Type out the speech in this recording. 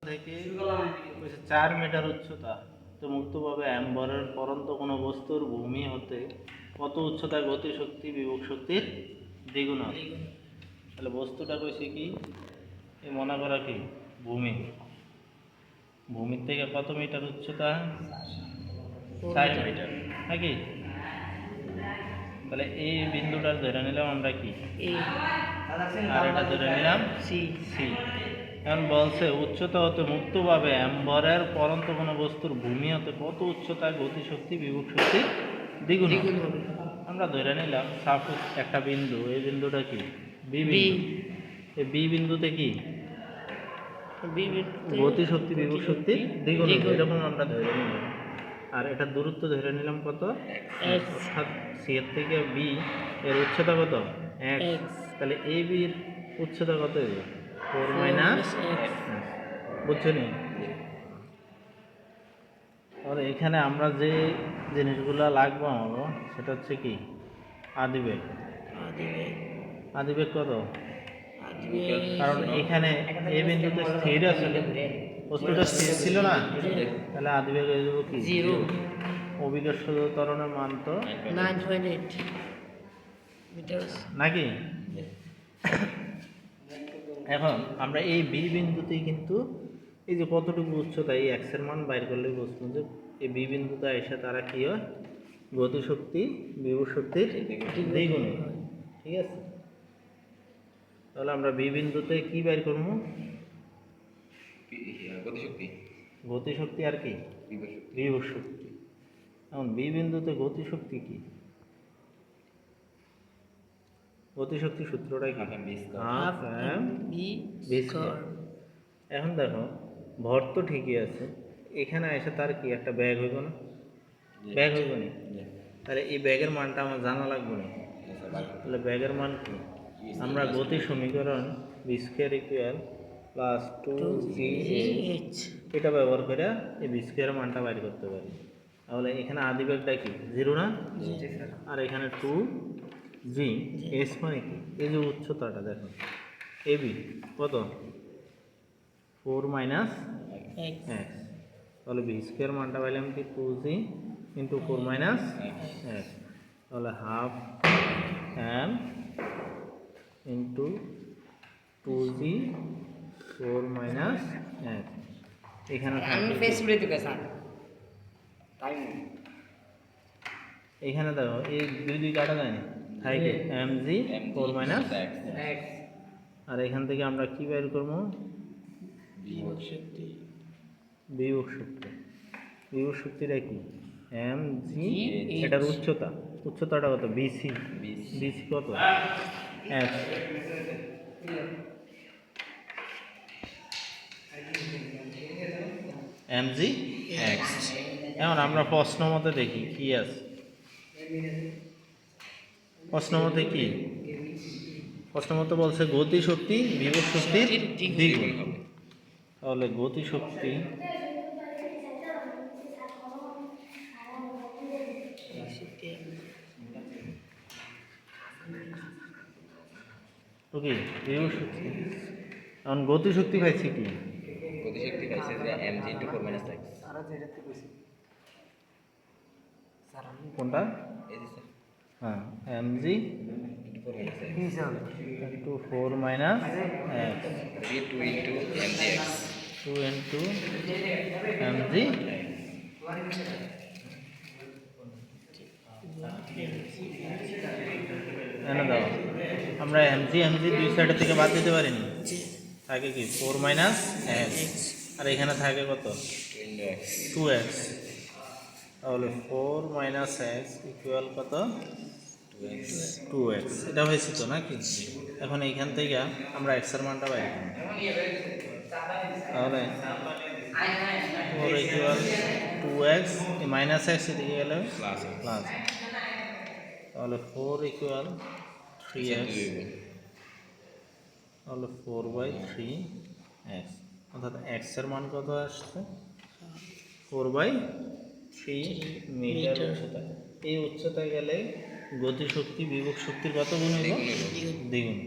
থেকে 4 মিটার উচ্চতা তো মুক্তভাবে অ্যাম্বরের পরন্ত কোনো বস্তুর ভূমি হতে কত উচ্চতায় গতিশক্তি বিভব শক্তির দ্বিগুণ হয়। তাহলে বস্তুটা কইছে কি এই মনে করা কি ভূমি, ভূমির থেকে কত মিটার উচ্চতা 4 মিটার নাকি। তাহলে এই বিন্দুটা ধরে নিলাম আমরা কি আর এটা ধরে নিলাম সি। এখন বলছে উচ্চতা হতে মুক্তভাবে অ্যাম্বরের পরন্ত কোনো বস্তুর ভূমি হতে কত উচ্চতায় গতিশক্তি বিভব শক্তি দ্বিগুণ হবে। আমরা ধরে নিলাম সাপোজ একটা বিন্দু, এই বিন্দুটা কি বি বিন্দু। এই বি বিন্দুতে কি গতিশক্তি বিভব শক্তি দ্বিগুণ হবে, এরকম আমরা ধরে নিলাম। আর এটা দূরত্ব ধরে নিলাম কত, অর্থাৎ সি এর থেকে বি এর উচ্চতা কত এক্স। তাহলে এই বির উচ্চতা কত হবে 4 মাইনাস এক্স। বুঝছো নি? তাহলে এখানে আমরা যে জিনিসগুলো লাগবো আমাকে সেটা হচ্ছে কি আদিবেগ। আদিবেগ কত? কারণ এখানে এই বিন্দুতে স্থির আছে, বস্তুটা স্থির ছিল না, তাহলে আদিবেগ হয়ে যাবো কি 0। অভিকর্ষ ত্বরণের মান তো 9.8 মিটার নাকি। এখন আমরা এই বি বিন্দুতেই কিন্তু এই যে কতটুকু উচ্চতা এই এক্স এর মান বাইর করলে বুঝবো যে এই বি বিন্দুতে এসে তারা কি হয় গতিশক্তি বিভব শক্তির দ্বিগুণ। ঠিক আছে, তাহলে আমরা বি বিন্দুতে কি বাইর করবো গতিশক্তি আর কি বিভব শক্তি। এখন বি বিন্দুতে গতিশক্তি কি, গতিশক্তি সূত্রটা কি হাফ এম ভি স্কয়ার। এখন দেখো ভর তো ঠিকই আছে, এখানে এসে তার কি একটা ব্যাগ হইব না, ব্যাগ হইব না। তাহলে এই ব্যাগের মানটা আমার জানা লাগবে না। তাহলে ব্যাগের মান কি, আমরা গতি সমীকরণ V square equal plus 2gh এটা ব্যবহার করে এই ভি স্কয়ারের মানটা বাইর করতে পারি। তাহলে এখানে আদি ব্যাগটা কি 0 না, আর এখানে 2g এস মানে কি এই যে উচ্চতাটা দেখো এবি কত 4 মাইনাস এক্স। তাহলে ভি স্কয়ার মানটা পাইলাম কি 2g ইন্টু 4 মাইনাস এক্স। তাহলে half M into 2g 4 minus x. এখানে এখানে দেখো এই দুই কাটা যায় না, থাকে mg 4 মাইনাস এক্স। আর এখান থেকে আমরা কি বের করবো বিভব শক্তি। বিভব শক্তিটা কি mg, এটার উচ্চতাটা কত বিসি কত এক্স। mg x. এখন আমরা প্রশ্ন মতে দেখি কি আছে। প্রশ্ন মতে কি, প্রশ্ন মতে বলছে গতিশক্তি বিভব শক্তির দ্বিগুণ। তাহলে গতিশক্তি ওকে বিভব শক্তি। এখন গতিশক্তি পাইছি কি, গতিশক্তি পাইছে যে mg * 4 - x। কোনটা এই যে স্যার হ্যাঁ mg * 4 - x into 4 minus x 2 * mgx 2 into mg। এনে দাও আমরা mg দুই সাইড থেকে বাদ দিতে পারিনি, থাকে কি 4 মাইনাস এক্স, আর এখানে থাকে কত 2x। তাহলে 4 মাইনাস এক্স ইকুয়াল কত 2x। এটা হয়েছে তো নাকি। এখন এইখান থেকে আমরা এক্স এর মানটা বাইর করব। তাহলে 4 ইকুয়াল 2x মাইনাস এক্স এদিকে গেলে প্লাস, তাহলে 4 ইকুয়াল 3x। তাহলে 4/3x, অর্থাৎ এক্স এর মান কত আসছে 4/3 মিটার উচ্চতা। এই উচ্চতায় গেলে গতিশক্তি বিভব শক্তির কত গুণ হইব দ্বিগুণ।